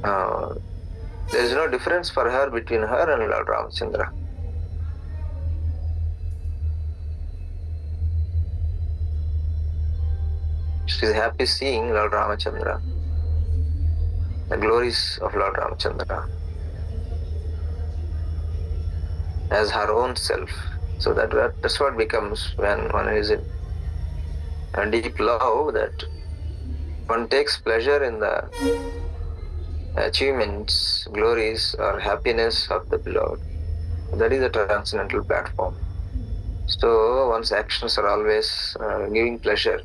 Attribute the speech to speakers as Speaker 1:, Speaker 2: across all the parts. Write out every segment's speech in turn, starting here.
Speaker 1: there is no difference for her between her and Lord Ramachandra. She is happy seeing Lord Ramachandra, the glories of Lord Ramachandra, as her own self. So that's what becomes when one is in a deep love, that one takes pleasure in the achievements, glories, or happiness of the beloved. That is the transcendental platform. So one's actions are always giving pleasure.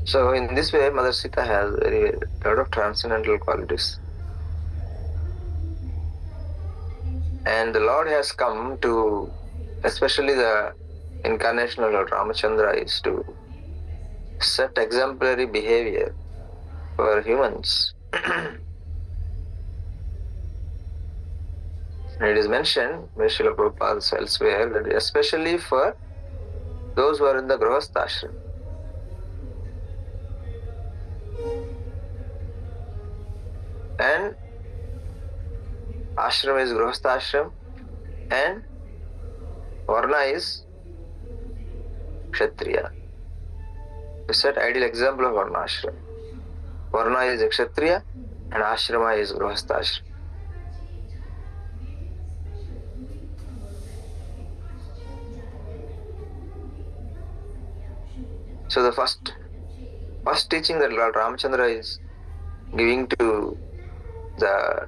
Speaker 1: So in this way, Mother Sita has a lot of transcendental qualities. And the Lord has come to, especially the incarnation of Lord Ramachandra, is to set exemplary behavior for humans. And it is mentioned by Srila Prabhupada elsewhere that especially for those who are in the Grihastha ashram. And ashram is Grihastha ashram, and Varna is Kshatriya. To set ideal example of Varna ashram. Varna is Kshatriya and ashrama is Grihastha ashram. So the first teaching that Lord Ramachandra is giving to the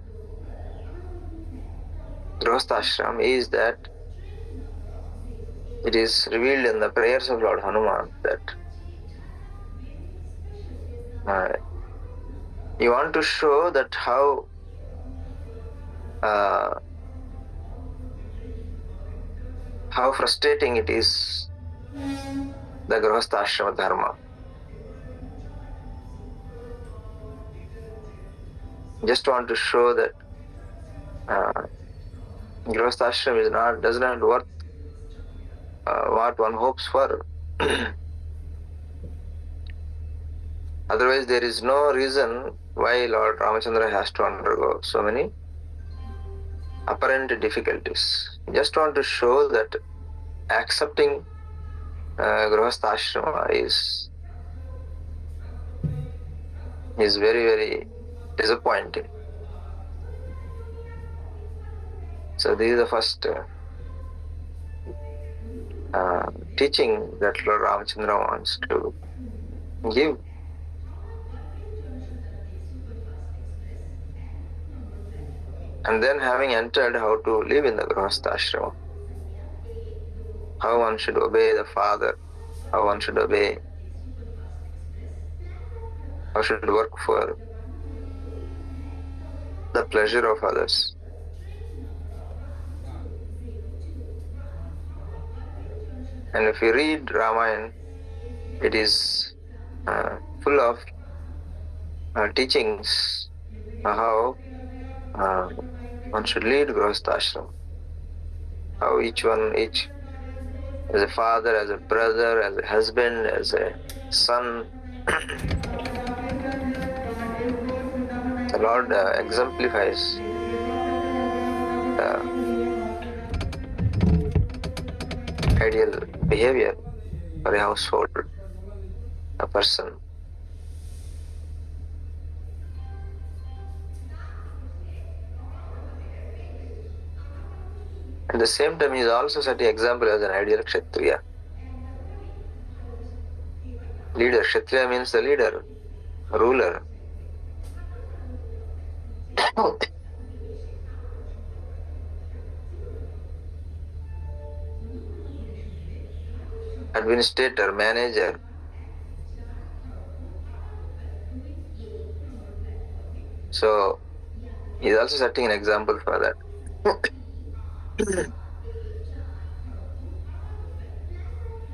Speaker 1: Grihastha ashram is that it is revealed in the prayers of Lord Hanuman that you want to show that how frustrating it is, the Grihastha ashrama dharma. Just want to show that Grihastha ashram does not worth what one hopes for. Otherwise, there is no reason why Lord Ramachandra has to undergo so many apparent difficulties. Just want to show that accepting Grihastha ashrama is very, very disappointing. So this is the first teaching that Lord Ramachandra wants to give. And then, having entered, how to live in the Grihastha ashrama, how one should obey the father, how one should obey, how should work for the pleasure of others. And if you read Ramayana, it is full of teachings how one should lead Grihastha ashram. How each as a father, as a brother, as a husband, as a son. The Lord exemplifies the ideal behavior for a household, a person. At the same time, he is also setting example as an ideal Kshatriya. Leader. Kshatriya means the leader, ruler. Administrator, manager. So, he is also setting an example for that.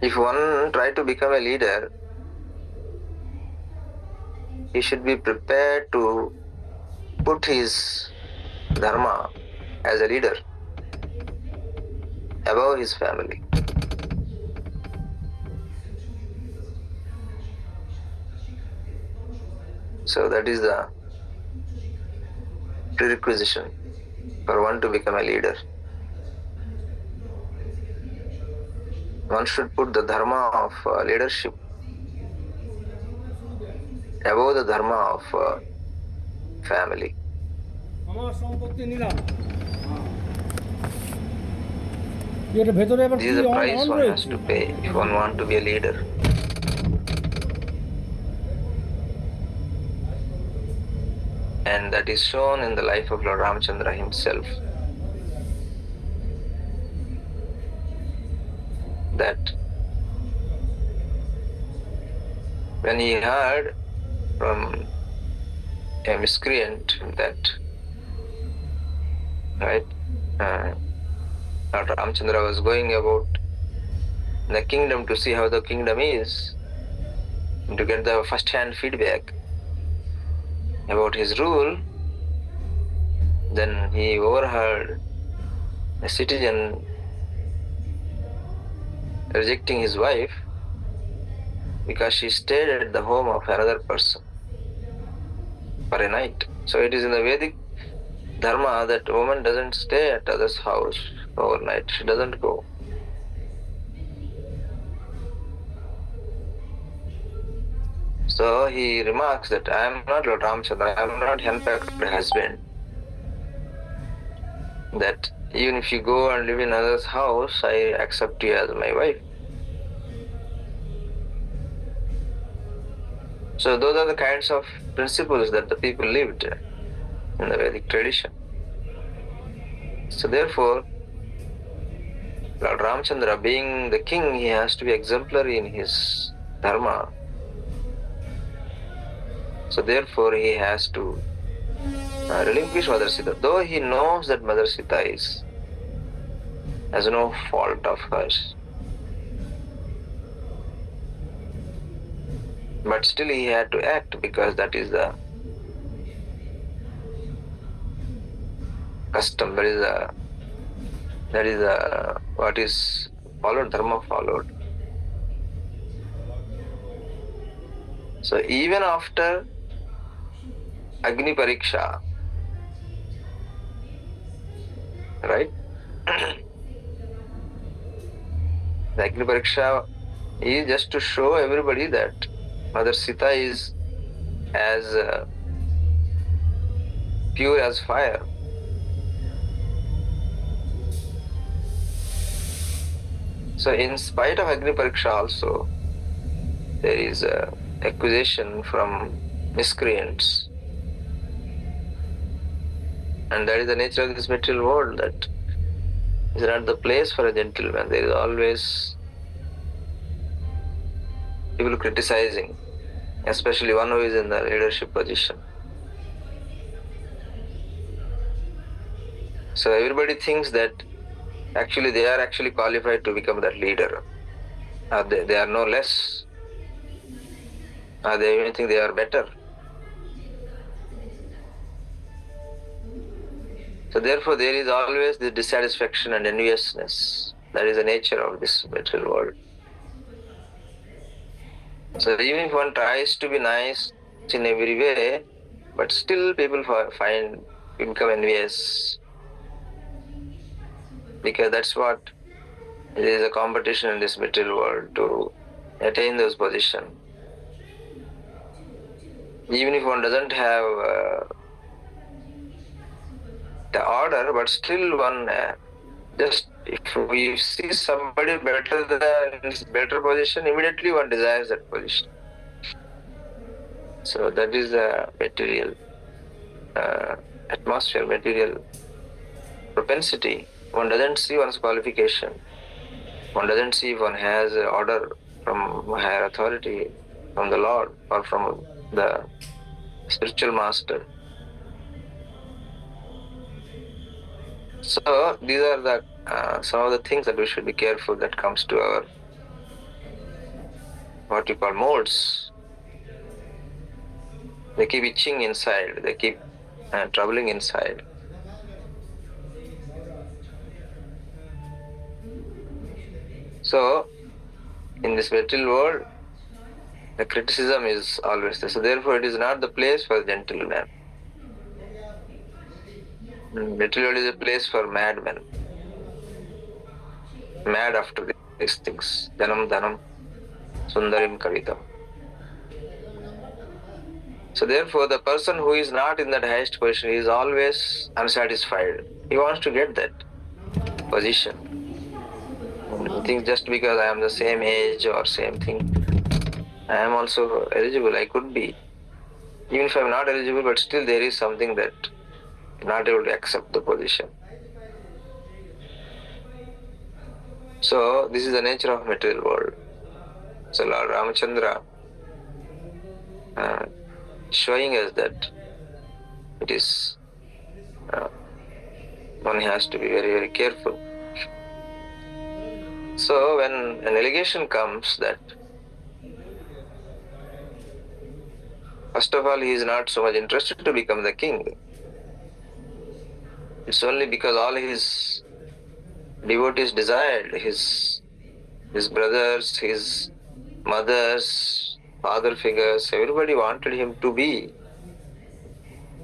Speaker 1: If one try to become a leader, he should be prepared to put his dharma as a leader above his family. So that is the prerequisite for one to become a leader. One should put the dharma of leadership above the dharma of family. This is the price one has to pay if one wants to be a leader. And that is shown in the life of Lord Ramachandra himself. That when he heard from a miscreant that Lord Ramachandra was going about the kingdom to see how the kingdom is, and to get the first-hand feedback about his rule, then he overheard a citizen rejecting his wife because she stayed at the home of another person for a night. So it is in the Vedic dharma that woman doesn't stay at others' house overnight. She doesn't go. So he remarks that I am not Lord Ramachandra, I am not henpecked husband. That even if you go and live in another's house, I accept you as my wife. So those are the kinds of principles that the people lived in the Vedic tradition. So therefore, Lord Ramachandra, being the king, he has to be exemplary in his dharma. So therefore, he has to relinquish Mother Sita, though he knows that Mother Sita has no fault of hers. But still he had to act because that is the custom, that is what is followed, dharma followed. So even after Agni Pariksha, right? The Agni Pariksha is just to show everybody that Mother Sita is as pure as fire. So in spite of Agni Pariksha also, there is accusation from miscreants. And that is the nature of this material world, that is not the place for a gentleman. There is always people criticizing, especially one who is in the leadership position. So everybody thinks that actually they are actually qualified to become that leader. They are no less. They even think they are better. So therefore there is always the dissatisfaction and enviousness. That is the nature of this material world. So even if one tries to be nice in every way, but still people become envious. Because that's what there is, a competition in this material world to attain those positions. Even if one doesn't have the order, but still one just if we see somebody better than better position, immediately one desires that position. So that is the material atmosphere, material propensity. One doesn't see one's qualification. One doesn't see if one has an order from higher authority, from the Lord or from the spiritual master. So these are the some of the things that we should be careful that comes to our what you call modes. They keep itching inside. They keep troubling inside. So in this material world, The criticism is always there. So therefore it is not the place for gentleman. Literally is a place for madmen. Mad after these things. Janam dhanam sundarim kavitam. So therefore the person who is not in that highest position is always unsatisfied. He wants to get that position. He thinks just because I am the same age or same thing, I am also eligible, I could be. Even if I am not eligible, but still there is something that I am not able to accept the position. So this is the nature of material world. So Lord Ramachandra showing us that it is one has to be very, very careful. So when an allegation comes that first of all he is not so much interested to become the king, it's only because all his devotees desired, his brothers, his mothers, father figures, everybody wanted him to be.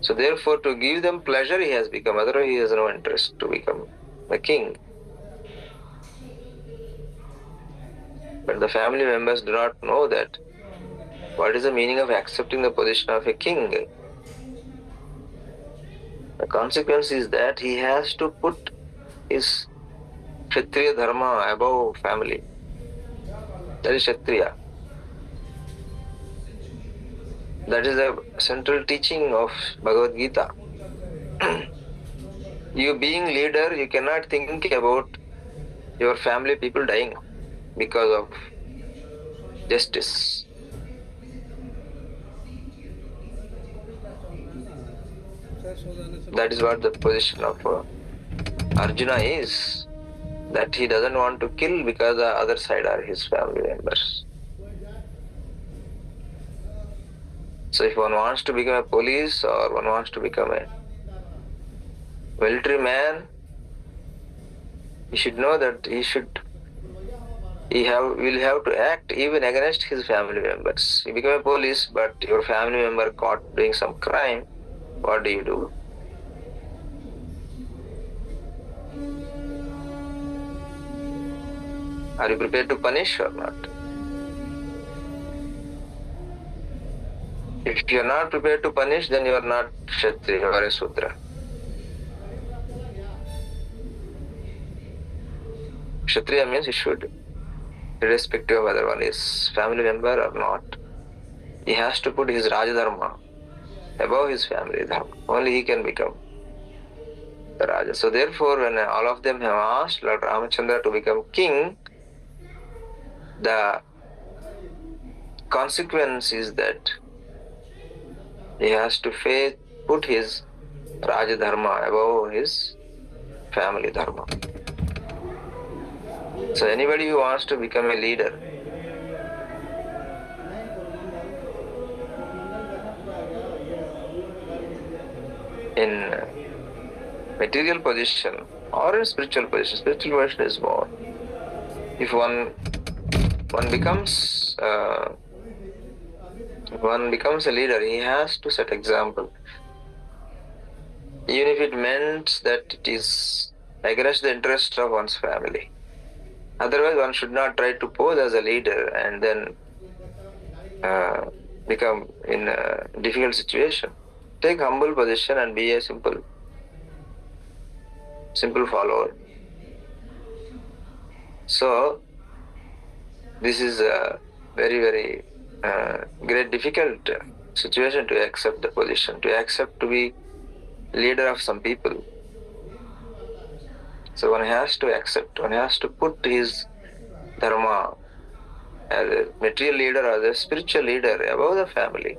Speaker 1: So therefore to give them pleasure he has become, otherwise he has no interest to become the king. But the family members do not know that what is the meaning of accepting the position of a king. The consequence is that he has to put his Kshatriya dharma above family. That is Kshatriya. That is the central teaching of Bhagavad Gita. You being leader, you cannot think about your family people dying because of justice. That is what the position of Arjuna is. That he doesn't want to kill because the other side are his family members. So if one wants to become a police or one wants to become a military man, he should know that will have to act even against his family members. You become a police, but your family member caught doing some crime, what do? Are you prepared to punish or not? If you are not prepared to punish, then you are not Kshatriya, you are a Sudra. Kshatriya means he should, irrespective of whether one is family member or not, he has to put his Rajadharma above his family dharma. Only he can become the Raja. So therefore, when all of them have asked Lord Ramachandra to become king, the consequence is that he has to put his Raja Dharma above his family Dharma. So anybody who wants to become a leader, in material position or in spiritual position is more. If one becomes a leader, he has to set example. Even if it meant that it is against the interest of one's family. Otherwise, one should not try to pose as a leader and then become in a difficult situation. Take humble position and be a simple follower. So, this is a very, very great difficult situation to accept the position, to accept to be leader of some people. So one has to accept, one has to put his dharma as a material leader or as a spiritual leader above the family.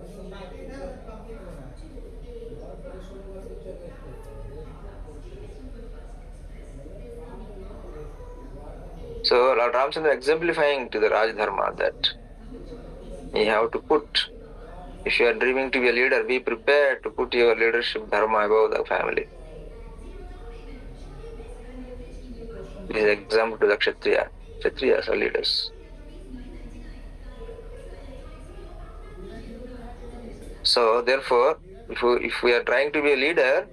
Speaker 1: So Lord Ramachandra exemplifying to the Raj Dharma that you have to put, if you are dreaming to be a leader, be prepared to put your leadership dharma above the family. This is example to the Kshatriyas are leaders. So therefore, if we are trying to be a leader,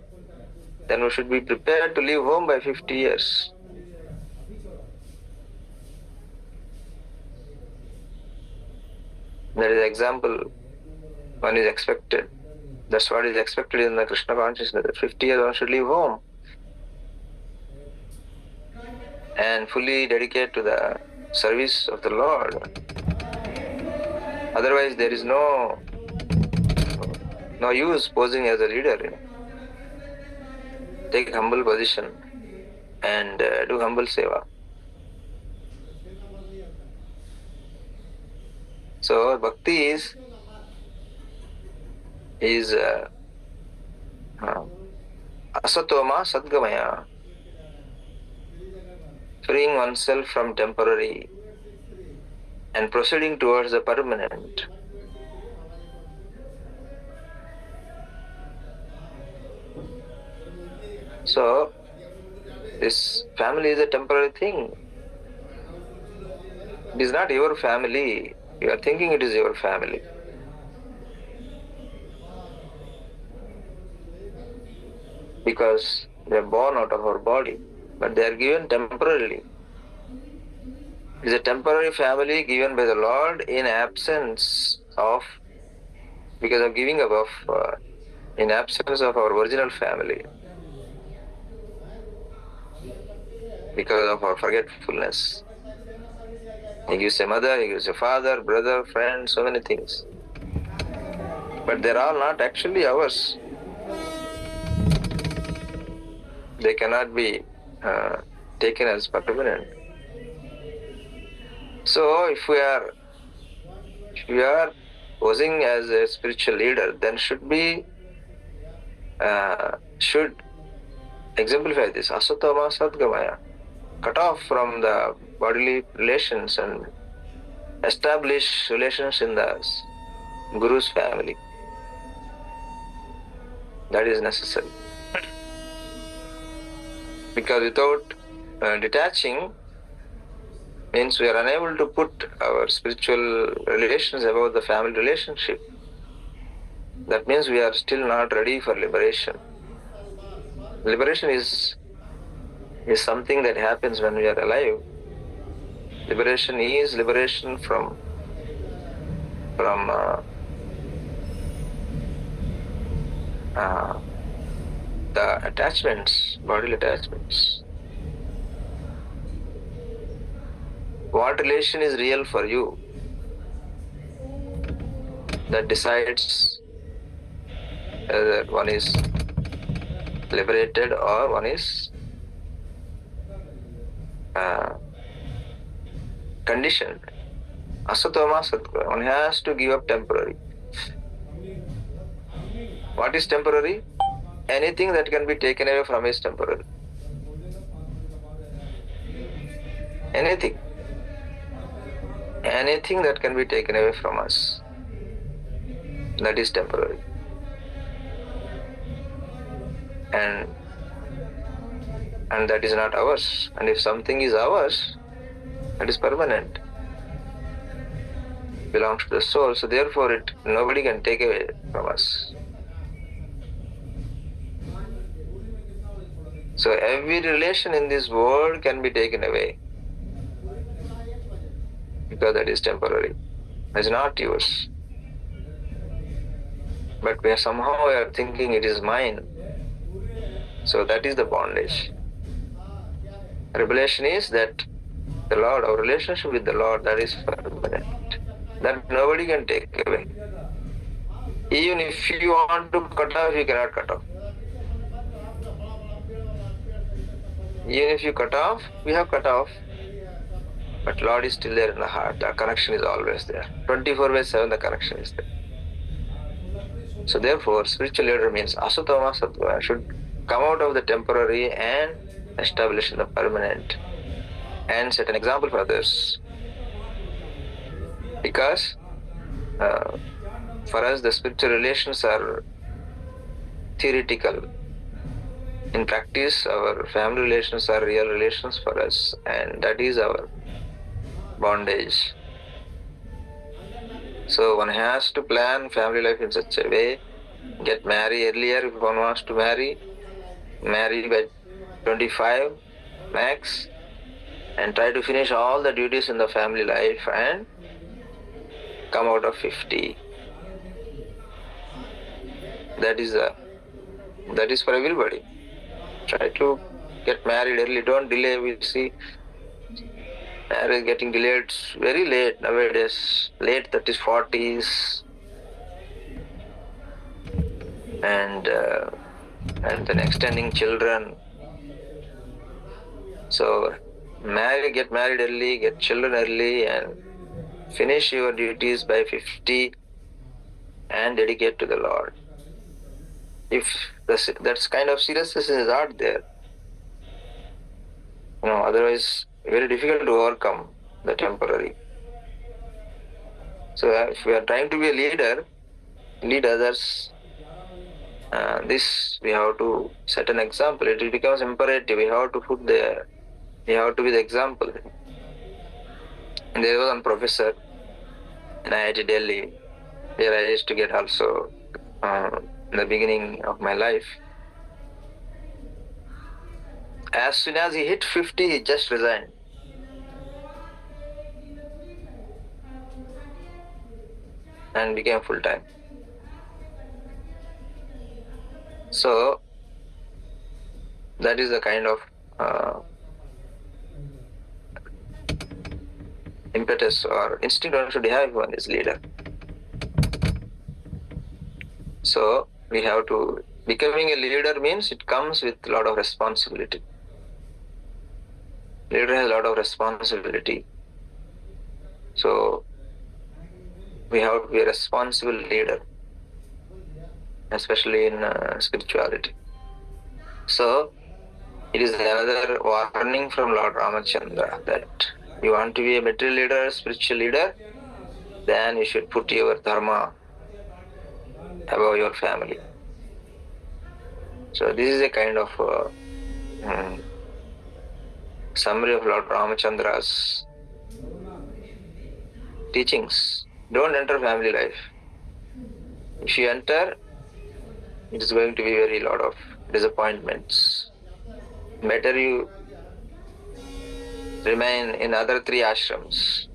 Speaker 1: then we should be prepared to leave home by 50 years. That is example one is expected. That's what is expected in the Krishna consciousness. That 50 years one should leave home and fully dedicate to the service of the Lord. Otherwise, there is no use posing as a leader. Take humble position and do humble seva. So bhakti is asatoma sadgamaya, freeing oneself from temporary and proceeding towards the permanent. So this family is a temporary thing. It is not your family. You are thinking it is your family. Because they are born out of our body, but they are given temporarily. It is a temporary family given by the Lord in absence of, because of giving up of, in absence of our original family, because of our forgetfulness. He gives a mother, he gives a father, brother, friend, so many things. But they are all not actually ours. They cannot be taken as permanent. So if we are posing as a spiritual leader, then should exemplify this asatoma sadgamaya, cut off from the bodily relations and establish relations in the Guru's family. That is necessary. Because without detaching means we are unable to put our spiritual relations above the family relationship. That means we are still not ready for liberation. Liberation is something that happens when we are alive. Liberation is liberation from the attachments, bodily attachments. What relation is real for you? That decides whether one is liberated or one is conditioned. Asatoma satgama. One has to give up temporary. What is temporary? Anything that can be taken away from is temporary. Anything that can be taken away from us, that is temporary. And that is not ours. And if something is ours, that is permanent. Belongs to the soul, so therefore nobody can take away from us. So every relation in this world can be taken away, because that is temporary. It is not yours. But we are somehow thinking it is mine. So that is the bondage. Revelation is that the Lord, our relationship with the Lord, that is permanent. That nobody can take away. Even if you want to cut off, you cannot cut off. Even if you cut off, we have cut off. But Lord is still there in the heart. The connection is always there. 24/7 the connection is there. So therefore, spiritual leader means asatoma satgama, should come out of the temporary and establish in the permanent and set an example for others. Because for us the spiritual relations are theoretical. In practice, our family relations are real relations for us, and that is our bondage. So one has to plan family life in such a way, get married earlier if one wants to marry by 25 max, and try to finish all the duties in the family life and come out of 50. That is for everybody. Try to get married early. Don't delay. We see marriage getting delayed very late nowadays, late 30s, 40s, and then extending children. So get married early, get children early, and finish your duties by 50 and dedicate to the Lord. If that kind of seriousness is not there, otherwise very difficult to overcome the temporary. So if we are trying to be a leader, lead others, this we have to set an example. It becomes imperative. We have to be the example. And there was one professor in IIT Delhi, where I used to get also in the beginning of my life. As soon as he hit 50, he just resigned. And became full-time. So that is the kind of impetus or instinct one should have when is leader. So we have to, becoming a leader means it comes with a lot of responsibility. Leader has a lot of responsibility. So we have to be a responsible leader, especially in spirituality. So it is another warning from Lord Ramachandra that you want to be a material leader, spiritual leader, then you should put your dharma above your family. So this is a kind of summary of Lord Ramachandra's teachings. Don't enter family life. If you enter, it is going to be very lot of disappointments. Better you remain in other 3 ashrams.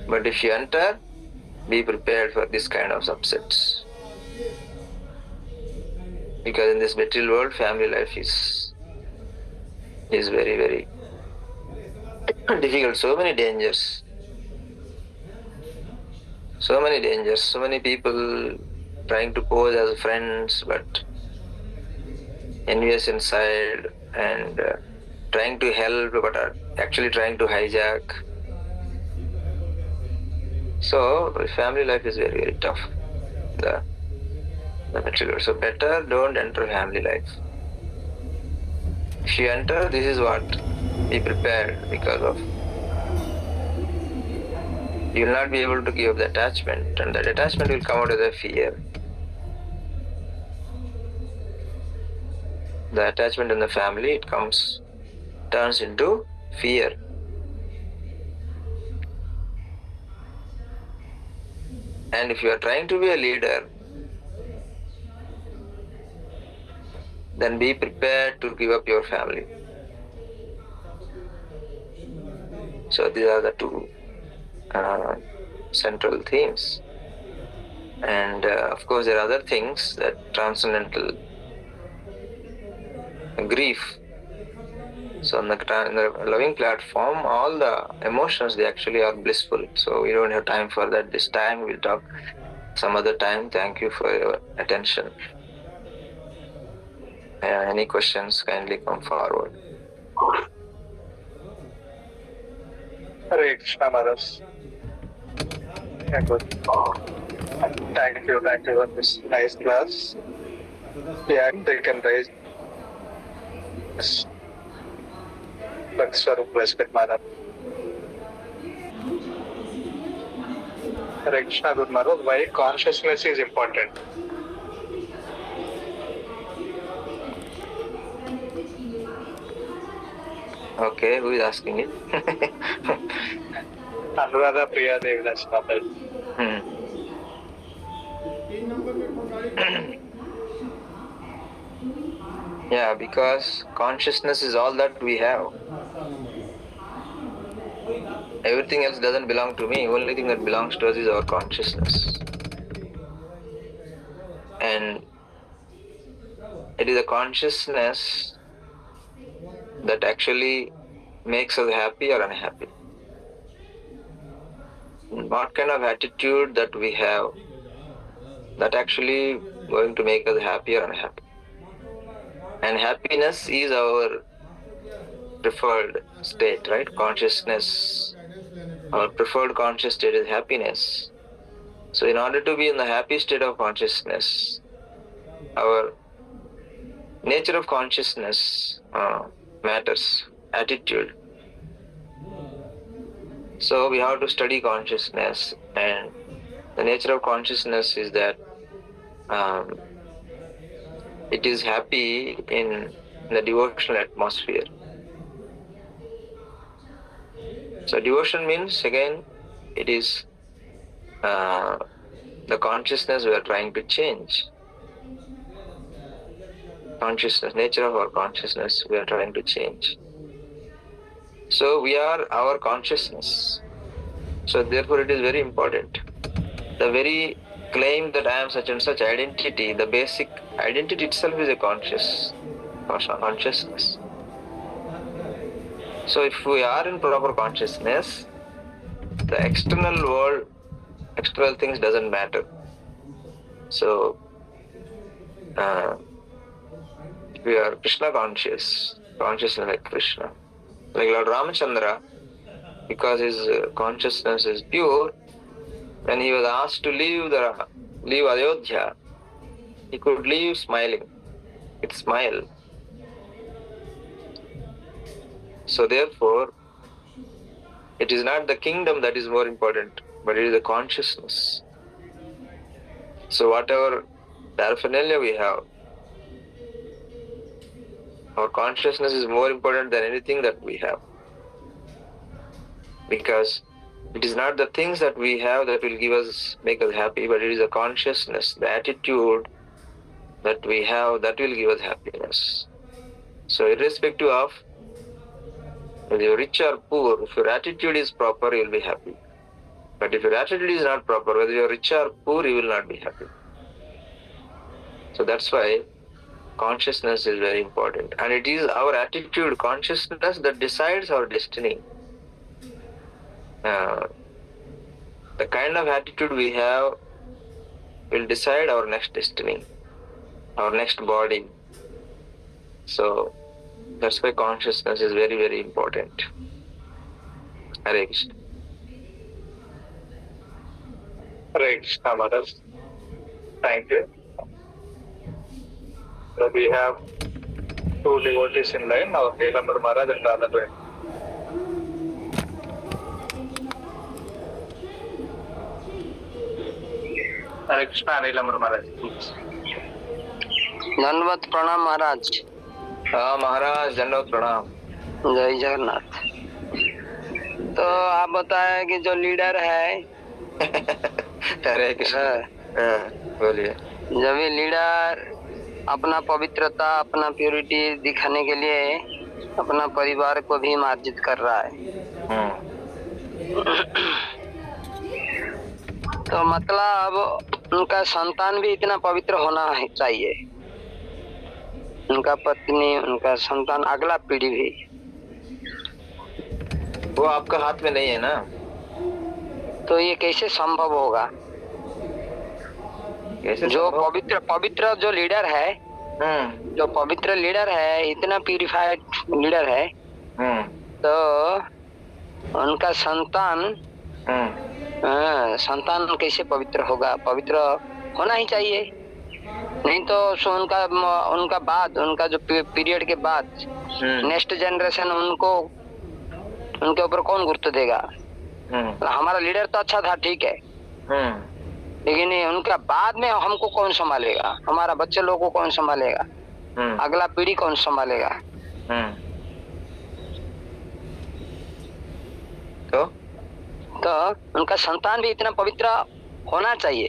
Speaker 1: But if you enter, be prepared for this kind of upsets. Because in this material world, family life is very, very difficult. So many dangers. So many people trying to pose as friends, but envious inside, and trying to help, but are actually trying to hijack. So family life is very, very tough. The material. So better don't enter family life. If you enter, this is what, be prepared, because of you will not be able to give the attachment, and that attachment will come out as a fear. The attachment in the family, it turns into fear. And if you are trying to be a leader, then be prepared to give up your family. So these are the 2 central themes. And of course there are other things, that transcendental grief. So in the loving platform, all the emotions, they actually are blissful. So we don't have time for that this time. We'll talk some other time. Thank you for your attention. Any questions, kindly come forward.
Speaker 2: Hare Krishna Maharaj. Yeah, good. Thank you for this nice class. Yeah, they can raise. Thanks for respect, Maharaj. Hare Krishna, good Maharaj. Why consciousness is important?
Speaker 1: Okay, who is asking it?
Speaker 2: Anuradha Priya Devidas Maharaj.
Speaker 1: Yeah, because consciousness is all that we have. Everything else doesn't belong to me. Only thing that belongs to us is our consciousness. And it is a consciousness that actually makes us happy or unhappy. What kind of attitude that we have that actually going to make us happy or unhappy. And happiness is our preferred state, right? Consciousness, our preferred conscious state is happiness. So in order to be in the happy state of consciousness, our nature of consciousness matters, attitude. So we have to study consciousness, and the nature of consciousness is that it is happy in the devotional atmosphere. So devotion means, again, it is the consciousness we are trying to change. Consciousness, nature of our consciousness we are trying to change. So we are our consciousness. So therefore it is very important. The very claim that I am such and such identity, the basic identity itself is a consciousness. So if we are in proper consciousness, the external world, external things doesn't matter. So we are Krishna consciousness like Krishna. Like Lord Ramachandra, because his consciousness is pure, when he was asked to leave Ayodhya, he could leave smiling. It smile. So therefore, it is not the kingdom that is more important, but it is the consciousness. So whatever paraphernalia we have, our consciousness is more important than anything that we have. Because it is not the things that we have that will make us happy, but it is the consciousness, the attitude that we have that will give us happiness. So irrespective of whether you are rich or poor, if your attitude is proper, you will be happy. But if your attitude is not proper, whether you are rich or poor, you will not be happy. So that's why consciousness is very important. And it is our attitude, consciousness, that decides our destiny. The kind of attitude we have will decide our next destiny, our next body. So that's why consciousness is very, very important. Hare Krishna.
Speaker 2: Hare Krishna Maharaj. Thank you. So we have two devotees in line, our Nilambar Maharaj and Radha. Hare Krishna, Nilambar Maharaj.
Speaker 3: धन्यवाद प्रणाम महाराज।
Speaker 1: हाँ महाराज, दंडवत प्रणाम।
Speaker 3: जय जगन्नाथ। तो आप बताए कि जो लीडर है
Speaker 1: हरे कृष्ण, बोलिए।
Speaker 3: जब ये लीडर अपना पवित्रता, अपना प्योरिटी दिखाने के लिए अपना परिवार को भी मार्जित कर रहा है, तो मतलब उनका संतान भी इतना पवित्र होना चाहिए, उनका पत्नी, उनका संतान, अगला पीढ़ी भी।
Speaker 1: वो आपका हाथ में नहीं है ना,
Speaker 3: तो ये कैसे संभव होगा?
Speaker 1: कैसे
Speaker 3: जो पवित्र जो लीडर है, जो पवित्र लीडर है, इतना प्यूरिफाइड लीडर है, तो उनका संतान कैसे पवित्र होगा? पवित्र होना ही चाहिए, नहीं तो उनका बाद, उनका जो पीरियड के बाद नेक्स्ट जनरेशन उनके ऊपर कौन गुरुत्व देगा? हमारा लीडर तो अच्छा था, ठीक है, लेकिन उनका बाद में हमको कौन संभालेगा? हमारा बच्चे लोगों को कौन संभालेगा? अगला पीढ़ी कौन संभालेगा? तो उनका संतान भी इतना पवित्र होना चाहिए।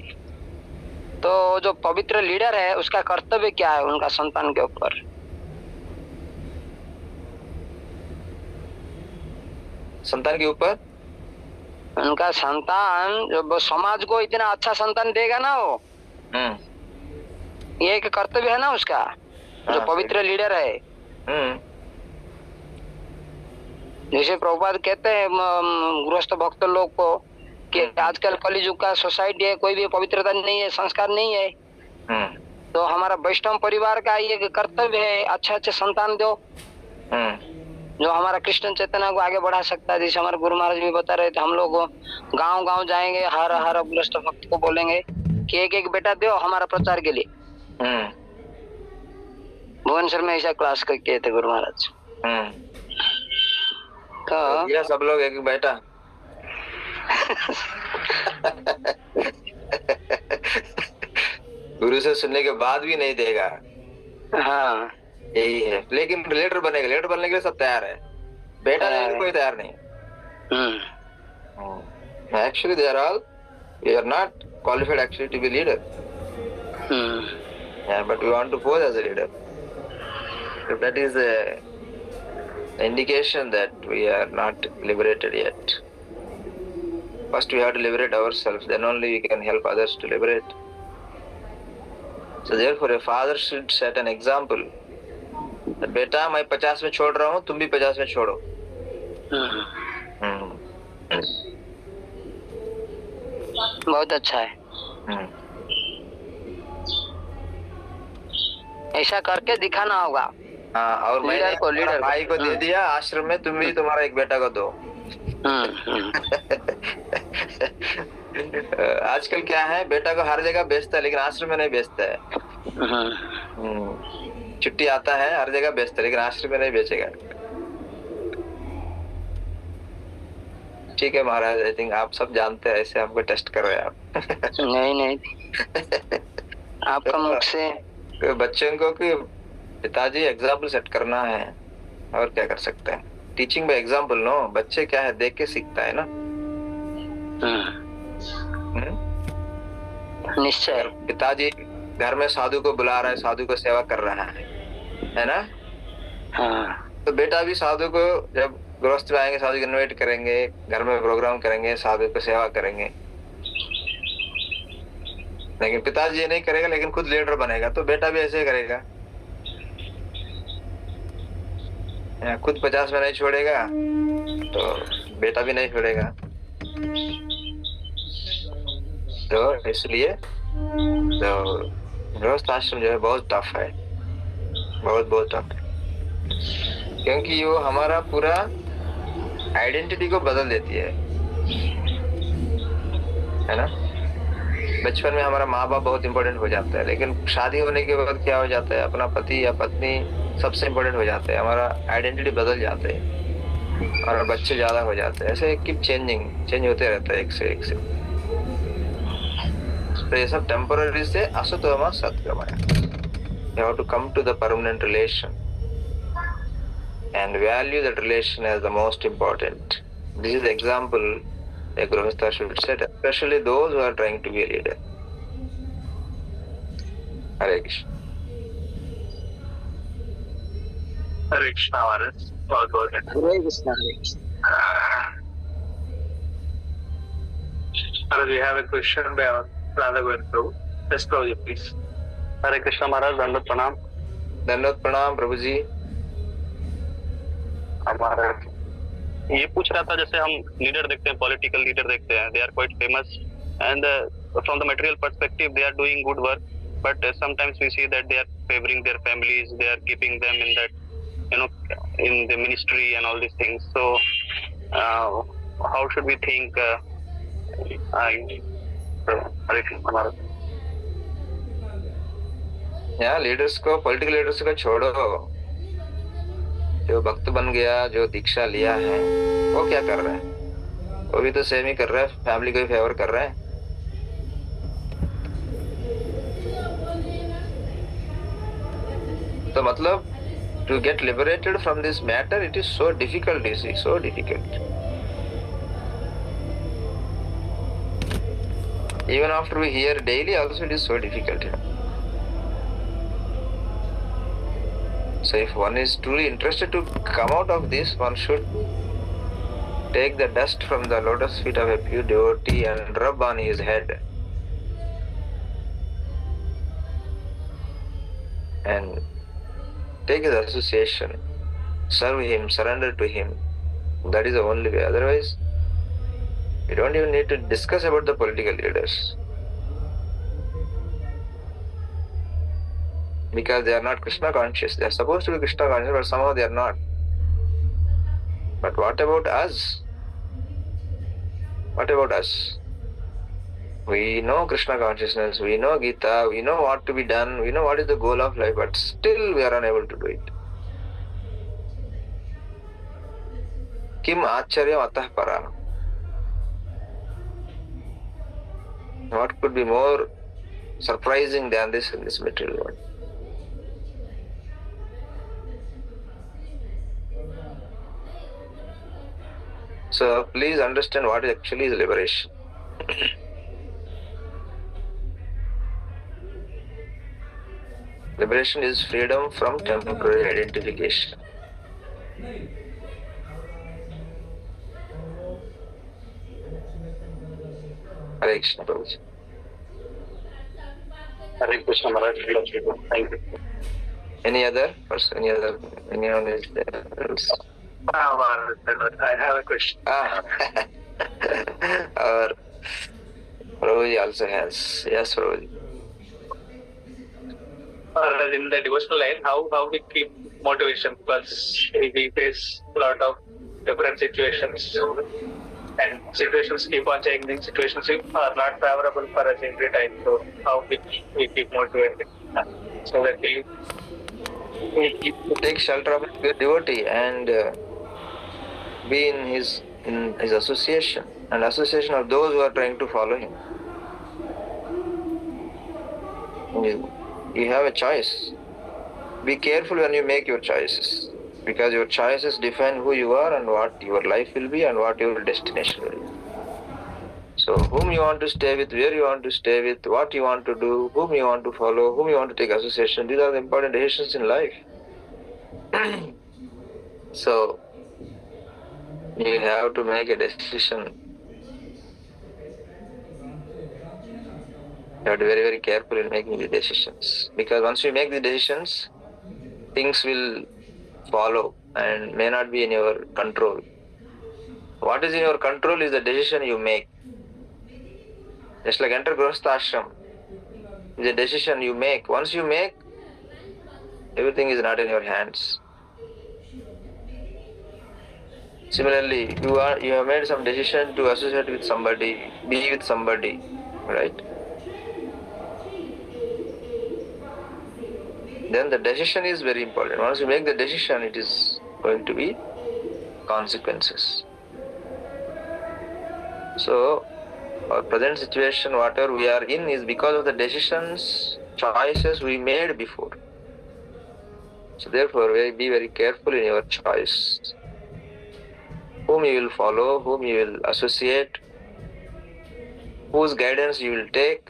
Speaker 3: तो जो पवित्र लीडर है उसका कर्तव्य क्या है उनका संतान के ऊपर?
Speaker 1: संतान के ऊपर
Speaker 3: उनका संतान जो समाज को इतना अच्छा संतान देगा ना, वो ये एक कर्तव्य है ना उसका, जो पवित्र लीडर है। जैसे प्रभुपाद कहते हैं गृहस्थ भक्त लोग को कि आजकल कलियुग का सोसाइटी है, कोई भी पवित्रता नहीं है, संस्कार नहीं है। तो हमारा वैष्णव परिवार का ये कर्तव्य है अच्छे अच्छे संतान दो, जो हमारा कृष्ण चेतना को आगे बढ़ा सकता है। जैसे हमारे गुरु महाराज भी बता रहे थे, हम लोग गांव गांव जाएंगे, हर हर गृहस्थ भक्त को बोलेंगे कि एक एक बेटा दो हमारा प्रचार के लिए। भुवनेश्वर में ऐसा क्लास किए थे गुरु महाराज। तो
Speaker 1: सब लोग एक बेटा गुरु से सुनने के बाद भी नहीं देगा।
Speaker 3: हाँ
Speaker 1: यही है, लेकिन लीडर बनेगा, लीडर बनने के लिए सब तैयार है, बेटा देने के लिए कोई तैयार नहीं। Actually they are all, we are not qualified actually to be leader. Yeah, but we want to pose as a leader. So that is a indication that we are not liberated yet. First we have to liberate ourselves, then only we can help others to liberate. So therefore a father should set an example that बेटा मैं 50 में छोड़ रहा हूँ, तुम भी 50 में छोड़ो।
Speaker 3: बहुत अच्छा है। ऐसा करके दिखाना होगा।
Speaker 1: हाँ, और मैंने
Speaker 3: लीडर
Speaker 1: भाई को दे दिया आश्रम में, तुम भी तुम्हारा एक बेटा को दो। आजकल क्या है, बेटा को हर जगह बेचता है लेकिन आश्रम में नहीं बेचता है। छुट्टी आता है हर जगह बेचता है लेकिन आश्रम में नहीं बेचेगा। ठीक है महाराज, आई थिंक आप सब जानते हैं, ऐसे हमको टेस्ट कर रहे हैं आप।
Speaker 3: नहीं आपका मुख से
Speaker 1: तो बच्चों को कि पिताजी एग्जाम्पल सेट करना है, और क्या कर सकते हैं। टीचिंग बाय एग्जाम्पल नो, बच्चे क्या है देख के सीखता है ना।
Speaker 3: निश्चय।
Speaker 1: पिताजी घर में साधु को बुला रहा है, साधु को सेवा कर रहा है ना।
Speaker 3: हाँ।
Speaker 1: तो बेटा भी साधु को जब गृहस्थ में आएंगे, साधु को इन्वाइट करेंगे, घर में प्रोग्राम करेंगे, साधु को सेवा करेंगे। लेकिन पिताजी ये नहीं करेगा, लेकिन खुद लीडर बनेगा तो बेटा भी ऐसे ही करेगा। खुद 50 में नहीं छोड़ेगा तो बेटा भी नहीं छोड़ेगा। तो इसलिए तो गृहस्थ आश्रम जो है बहुत टफ है, बहुत टफ है, क्योंकि वो हमारा पूरा आइडेंटिटी को बदल देती है ना। बचपन में हमारा माँ बाप बहुत इंपॉर्टेंट हो जाता है, लेकिन शादी होने के बाद क्या हो जाता है, अपना पति या पत्नी सबसे इंपॉर्टेंट हो जाते हैं, हमारा आइडेंटिटी बदल जाते हैं और बच्चे ज्यादा हो जाते हैं। ऐसे कीप चेंज होते रहता है एक से एक से। तो ये सब टेम्पररी से असतोमा सत्गमय। You have to come to the permanent relation and value that relation as the most important. This is the example a Grihastha should set, especially those who are trying to be a leader. Hare Krishna.
Speaker 2: Hare Krishna, Maharaj.
Speaker 3: Hare Krishna.
Speaker 2: Maharaj, we have a question by Radha Govind Prabhu. Yes, Prabhuji, please. Hare Krishna, Maharaj. Dandot Pranam.
Speaker 1: Dandot Pranam, Prabhu जी।
Speaker 2: हमारा ये पूछ रहा था, जैसे हम leader देखते हैं, political leader देखते हैं, they are quite famous and from the material perspective they are doing good work, but sometimes we see that they are favouring their families, they are keeping them in that, you know, in the ministry and all these things. So how should we think?
Speaker 1: यहाँ leaders को, political leaders को छोड़ो, जो भक्त बन गया, जो दीक्षा लिया है, वो क्या कर रहा है? वो भी तो सेम ही कर रहा है, फैमिली को ही फेवर कर रहा है। तो मतलब to get liberated from this matter, it is so difficult, you see, so difficult. Even after we hear daily also it is so difficult. So if one is truly interested to come out of this, one should take the dust from the lotus feet of a pure devotee and rub on his head. And take his association, serve him, surrender to him. That is the only way. Otherwise, we don't even need to discuss about the political leaders. Because they are not Krishna conscious. They are supposed to be Krishna conscious, but somehow they are not. But what about us? What about us? We know Krishna consciousness, we know Gita, we know what to be done, we know what is the goal of life, but still we are unable to do it. Kim Acharyam Atah Para. What could be more surprising than this in this material world? So please understand what actually is liberation. Liberation is freedom from temporary identification. Hare Krishna, Prabhuji.
Speaker 2: Hare Krishna, Maharaj. Thank you.
Speaker 1: Any other person? Anyone is there? Else?
Speaker 2: I have a question.
Speaker 1: Our Prabhuji also has. Yes, Prabhuji.
Speaker 2: In the devotional line, how we keep motivation, because we face a lot of different situations, and situations keep on changing. Situations are not favorable for us every time. So how we keep motivated, so that we
Speaker 1: take shelter of a devotee and be in his association and association of those who are trying to follow him. You have a choice. Be careful when you make your choices, because your choices define who you are and what your life will be and what your destination will be. So whom you want to stay with, where you want to stay with, what you want to do, whom you want to follow, whom you want to take association, these are the important decisions in life. So you have to make a decision. You have to be very, very careful in making the decisions, because once you make the decisions, things will follow and may not be in your control. What is in your control is the decision you make. Just like enter Grihastha Ashram, is a decision you make. Once you make, everything is not in your hands. Similarly, you have made some decision to associate with somebody, be with somebody, right? Then the decision is very important. Once you make the decision, it is going to be consequences. So, our present situation, whatever we are in, is because of the decisions, choices we made before. So therefore, be very careful in your choice. Whom you will follow, whom you will associate, whose guidance you will take,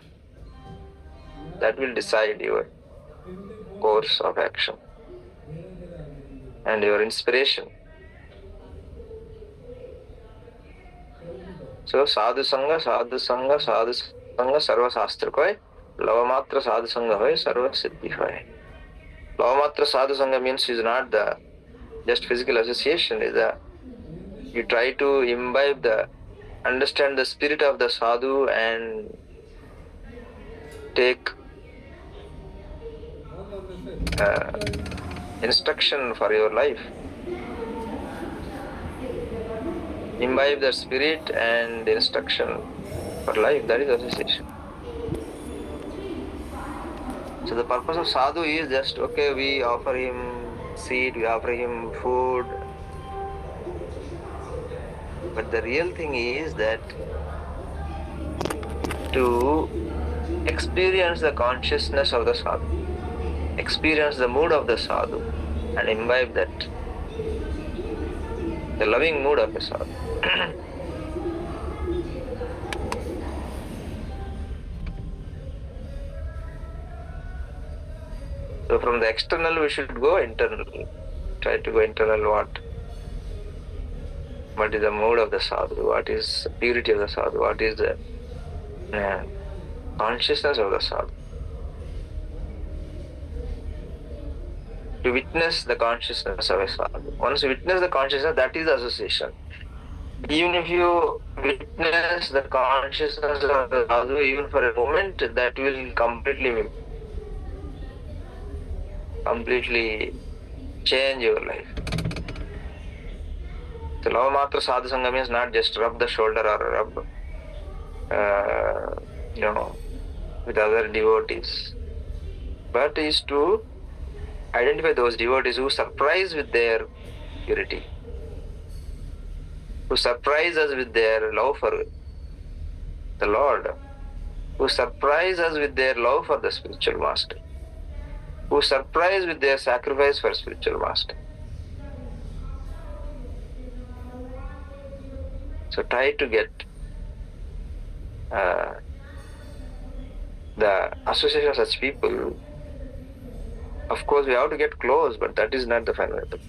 Speaker 1: that will decide your course of action and your inspiration. So sadhu sanga, sarva shastra koi, lavamatra sadhu sanga hoy, sarva siddhi hoy. Lavamatra sadhu sanga means is not the just physical association, is the you try to imbibe understand the spirit of the sadhu and take instruction for your life. Imbibe the spirit and instruction for life, that is association. So the purpose of sadhu is just, okay, we offer him seed, we offer him food. But the real thing is that to experience the consciousness of the sadhu, experience the mood of the sadhu, and imbibe that, the loving mood of the sadhu. So from the external we should go internal. Try to go internal what is the mood of the sadhu, what is the purity of the sadhu, what is the consciousness of the sadhu. To witness the consciousness of a sadhu. Once you witness the consciousness, that is the association. Even if you witness the consciousness of the sadhu, even for a moment, that will completely change your life. So Lavamatra Sadhu Sangha means not just rub the shoulder or rub, with other devotees, but is to identify those devotees who surprise with their purity, who surprise us with their love for the Lord, who surprise us with their love for the spiritual master, who surprise with their sacrifice for spiritual master. So try to get the association of such people. Of course, we have to get close, but that is not the final step.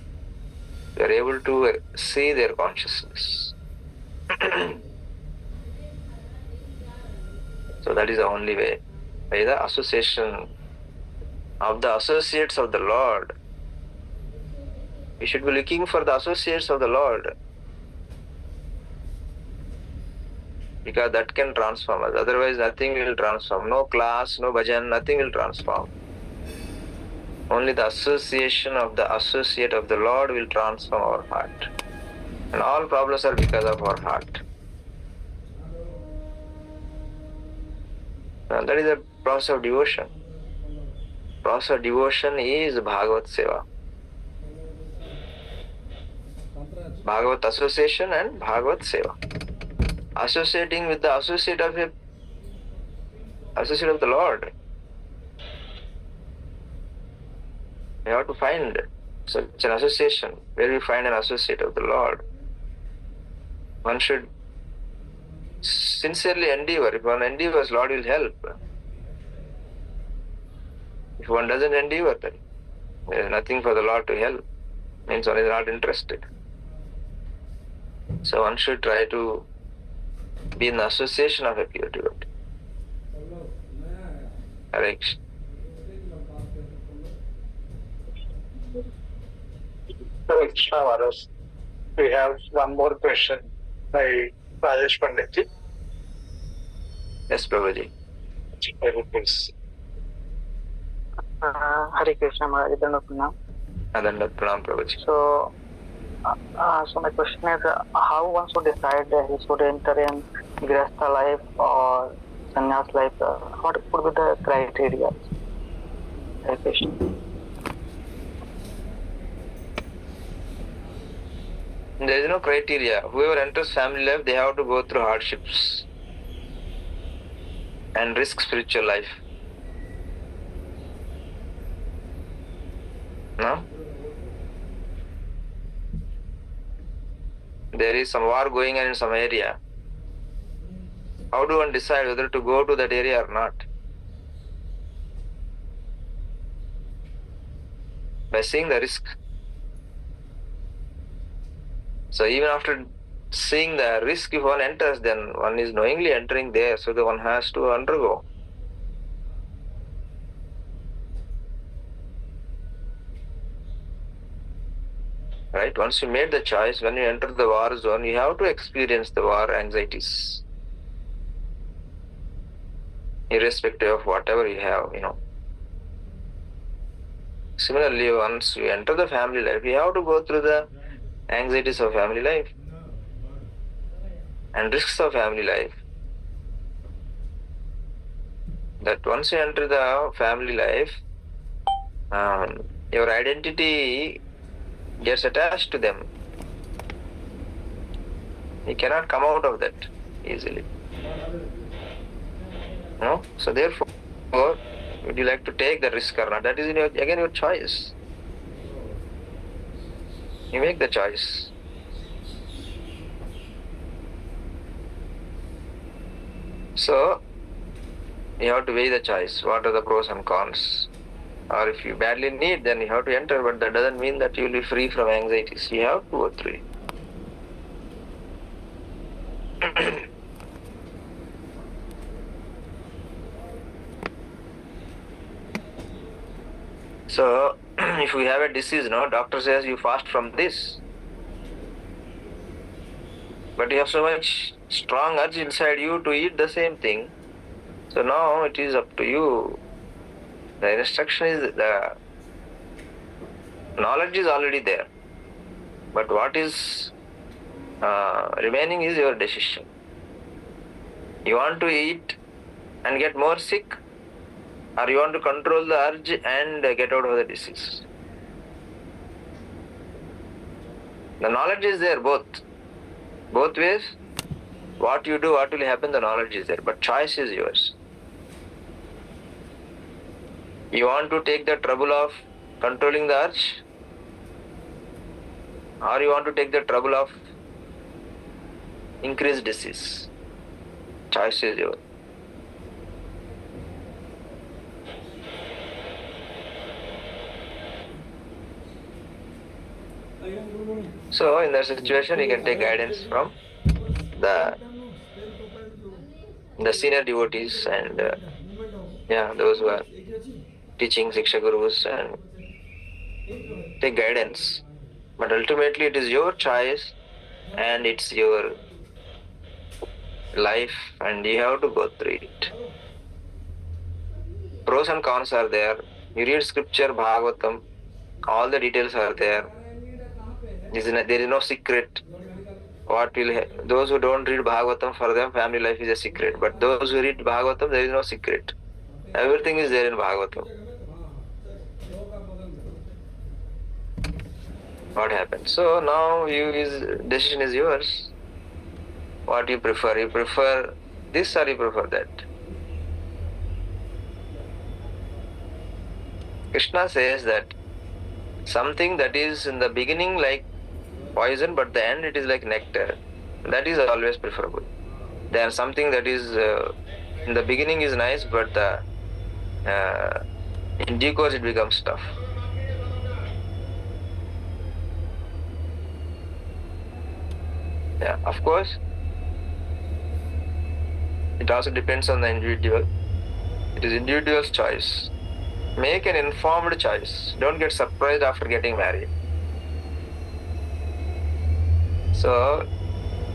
Speaker 1: We are able to see their consciousness. So that is the only way. By the association of the associates of the Lord. We should be looking for the associates of the Lord, because that can transform us. Otherwise, nothing will transform. No class, no bhajan, nothing will transform. Only the association of the associate of the Lord will transform our heart. And all problems are because of our heart. And that is the process of devotion. Process of devotion is Bhagavat Seva. Bhagavat association and Bhagavat Seva. Associating with the associate of the Lord. We have to find such an association where we find an associate of the Lord. One should sincerely endeavor. If one endeavors, Lord will help. If one doesn't endeavor, then there is nothing for the Lord to help. Means one is not interested. So one should try to be in the association of a pure devotee. Hare Krishna.
Speaker 4: Hare Krishna Maharaj. We have one more question by Rajesh Panditji.
Speaker 1: Yes, Prabhuji.
Speaker 4: Please.
Speaker 5: Hare Krishna Maharaj,
Speaker 1: Adandat Pranam, Prabhuji.
Speaker 5: So my question is, how one should decide that he should enter in Grihastha life or Sannyas life? What would be the criteria? Hare Krishna.
Speaker 1: There is no criteria. Whoever enters family life, they have to go through hardships and risk spiritual life. No? There is some war going on in some area. How do one decide whether to go to that area or not? By seeing the risk. So even after seeing the risk, if one enters, then one is knowingly entering there, so that one has to undergo. Right? Once you made the choice, when you enter the war zone, you have to experience the war anxieties. Irrespective of whatever you have, Similarly, once you enter the family life, you have to go through the anxieties of family life and risks of family life. That once you enter the family life, your identity gets attached to them. You cannot come out of that easily. No? So therefore, would you like to take the risk or not? That is again your choice. You make the choice. So you have to weigh the choice. What are the pros and cons? Or if you badly need, then you have to enter, but that doesn't mean that you will be free from anxieties. You have to go through it. So, if we have a disease, doctor says you fast from this. But you have so much strong urge inside you to eat the same thing. So now it is up to you. The instruction is, the knowledge is already there. But what is remaining is your decision. You want to eat and get more sick, or you want to control the urge and get out of the disease. The knowledge is there both ways. What you do, what will happen, the knowledge is there, but choice is yours. You want to take the trouble of controlling the urge, or you want to take the trouble of increased disease. Choice is yours. So in that situation, you can take guidance from the senior devotees and those who are teaching Siksha Gurus, and take guidance. But ultimately it is your choice and it's your life, and you have to go through it. Pros and cons are there. You read scripture, Bhagavatam, all the details are there. There is no secret. Those who don't read Bhagavatam, for them family life is a secret. But those who read Bhagavatam, there is no secret. Everything is there in Bhagavatam. What happens? So now decision is yours. What you prefer? You prefer this or you prefer that? Krishna says that something that is in the beginning like poison, but the end it is like nectar. That is always preferable. There is something that is in the beginning is nice, but in due course it becomes tough. Yeah, of course. It also depends on the individual. It is individual's choice. Make an informed choice. Don't get surprised after getting married. So,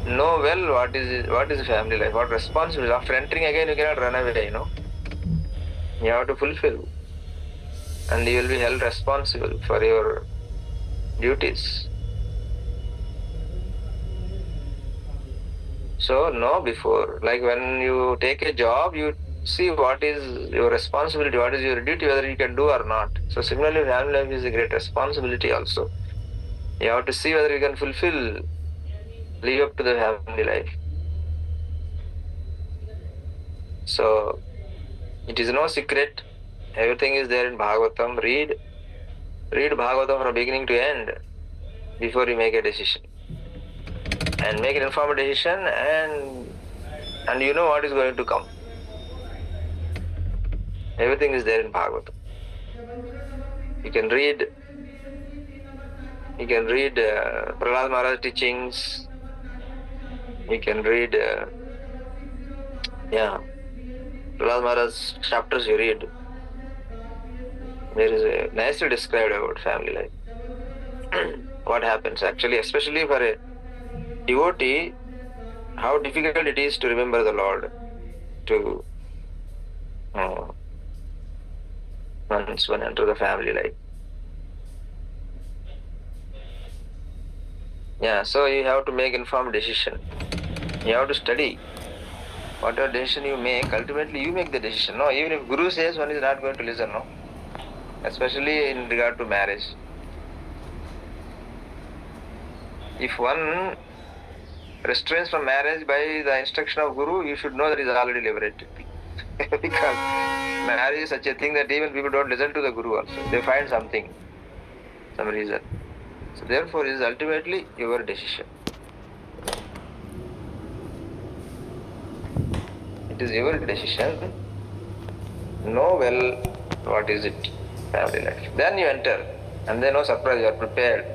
Speaker 1: know well what is family life, what responsibility. After entering again, you cannot run away, You have to fulfill. And you will be held responsible for your duties. So, know before. Like when you take a job, you see what is your responsibility, what is your duty, whether you can do or not. So, similarly, family life is a great responsibility also. You have to see whether you can live up to the family life. So, it is no secret. Everything is there in Bhagavatam. Read Bhagavatam from beginning to end before you make a decision. And make an informed decision, and you know what is going to come. Everything is there in Bhagavatam. You can read Prahlad Maharaj teachings. You can read Prahlad Maharaj chapters you read. There is a nicely described about family life. What happens actually, especially for a devotee, how difficult it is to remember the Lord, to once one enter the family life. Yeah, so you have to make informed decision. You have to study. Whatever decision you make, ultimately you make the decision. No, even if Guru says, one is not going to listen, no. Especially in regard to marriage. If one restrains from marriage by the instruction of Guru, you should know that he is already liberated. Because marriage is such a thing that even people don't listen to the Guru also. They find some reason. So therefore, it is ultimately your decision. It is your decision. Know well what is it. family life. Then you enter, and then no surprise, you are prepared.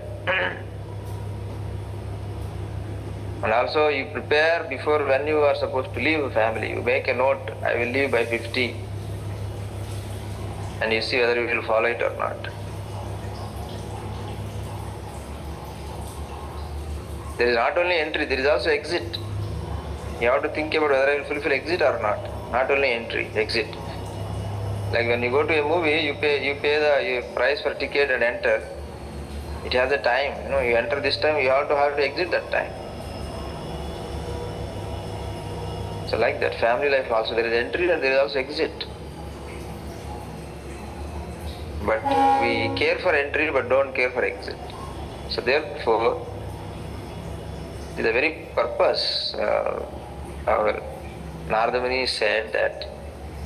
Speaker 1: And also you prepare before when you are supposed to leave family. You make a note, I will leave by 50. And you see whether you will follow it or not. There is not only entry, there is also exit. You have to think about whether I will fulfill exit or not. Not only entry, exit. Like when you go to a movie, you pay the price for ticket and enter. It has a time. You enter this time, you have to exit that time. So like that, family life also, there is entry and there is also exit. But we care for entry but don't care for exit. So therefore, the very purpose, our Narada Muni said that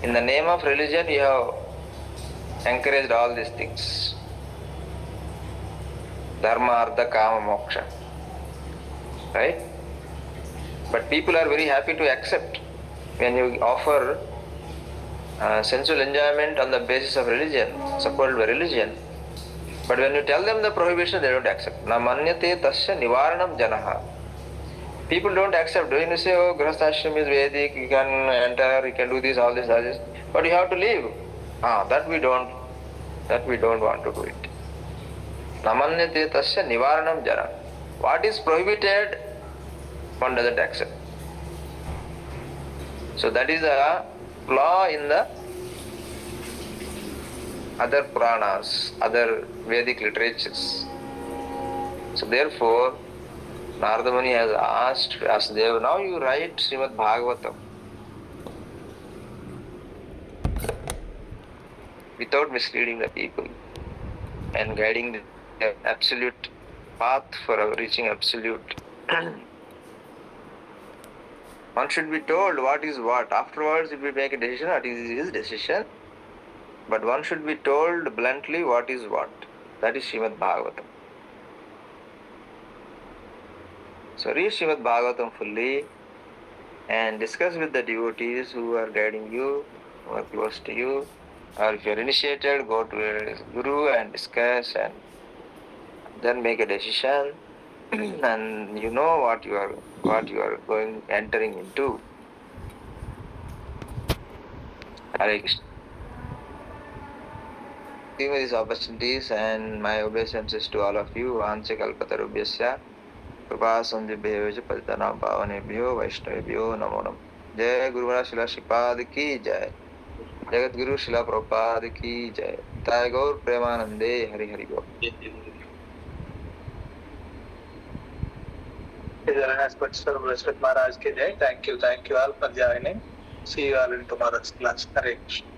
Speaker 1: in the name of religion you have encouraged all these things. Dharma, Artha, Kama, Moksha. Right? But people are very happy to accept when you offer sensual enjoyment on the basis of religion, supported by religion. But when you tell them the prohibition, they don't accept. Na manyate tasya nivaranam janaha. People don't accept. When you say, oh, Grihasthashram is Vedic, you can enter, you can do this, all this, but you have to leave. That we don't want to do it. Na manyate tasya nivaranam janaha. What is prohibited, one doesn't accept. So that is a flaw in the other Puranas, other Vedic literatures. So therefore, Narada Muni has asked Vyasadeva, now you write Srimad Bhagavatam without misleading the people and guiding the absolute path for reaching absolute. One should be told what is what. Afterwards, if we make a decision, that is his decision. But one should be told bluntly what is what. That is Srimad Bhagavatam. So read Srimad Bhagavatam fully and discuss with the devotees who are guiding you, who are close to you. Or if you are initiated, go to a guru and discuss and then make a decision. And you know what you are entering into. Hare Krishna. Give me these opportunities and my obeisances to all of you. Ancha kalpatarubhyasya कृपा संदिभ्यो पतितानां पावनेभ्यो वैष्णवेभ्यो नमो नमः. जय गुरु महाराज शिला श्रीपाद की जय. जगत गुरु शिला प्रभुपाद की जय. ताय गौर प्रेमानंदे हरि हरि बोल.
Speaker 4: Maharaj ki jai. Thank you all for joining. See you all in tomorrow's class. Hare Krishna.